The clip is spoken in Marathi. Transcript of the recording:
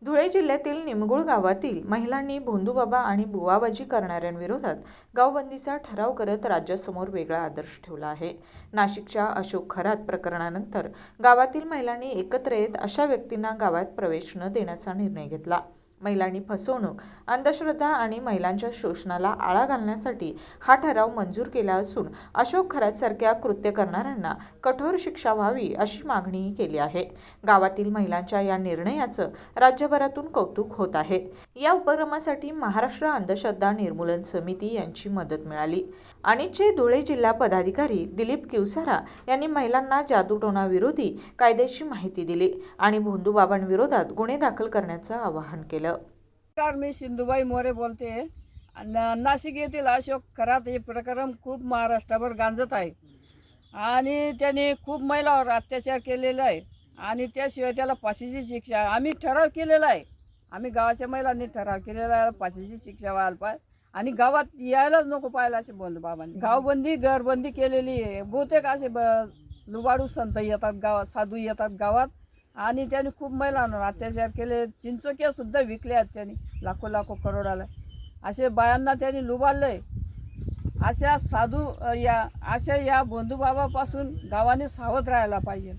धुळे जिल्ह्यातील निमगुळ गावातील महिलांनी भोंदूबाबा आणि बुवाबाजी करणाऱ्यांविरोधात गावबंदीचा ठराव करत राज्यासमोर वेगळा आदर्श ठेवला आहे। नाशिकच्या अशोक खरात प्रकरणानंतर गावातील महिलांनी एकत्र येत अशा व्यक्तींना गावात प्रवेश न देण्याचा निर्णय घेतला। महिलांनी फसवणूक, अंधश्रद्धा आणि महिलांच्या शोषणाला आळा घालण्यासाठी हा ठराव मंजूर केला असून अशोक खरातसारख्या कृत्य करणाऱ्यांना कठोर शिक्षा व्हावी अशी मागणीही केली आहे। गावातील महिलांच्या या निर्णयाचं राज्यभरातून कौतुक होत आहे। या उपक्रमासाठी महाराष्ट्र अंधश्रद्धा निर्मूलन समिती यांची मदत मिळाली। अनितचे धुळे जिल्हा पदाधिकारी दिलीप किवसारा यांनी महिलांना जादूटोणा विरोधी कायद्याची माहिती दिली आणि भोंदूबाबांविरोधात गुन्हे दाखल करण्याचं आवाहन केलं। मी सिंधुबाई मोरे बोलते। नाशिक येथील अशोक खरात हे प्रकरण खूप महाराष्ट्रभर गांजत आहे आणि त्याने खूप महिलांवर अत्याचार केलेला आहे आणि त्याशिवाय त्याला फाशीची शिक्षा आम्ही ठराव केलेला आहे। आम्ही गावाच्या महिलांनी ठराव केलेला आहे फाशीची शिक्षा व्हायला पाहिजे आणि गावात यायलाच नको पाहिजे असे भोंदूबाबांनी गावबंदी घरबंदी केलेली आहे। बहुतेक असे लुबाडू संत येतात गावात, साधू येतात गावात आणि त्यांनी खूप महिलांवर अत्याचार केले। चिंचोक्या सुद्धा विकल्या आहेत त्यांनी लाखो करोडाला। असे बायांना त्यांनी लुबाडले। अशा साधू या भोंदूबाबापासून गावाने सावध राहायला पाहिजे।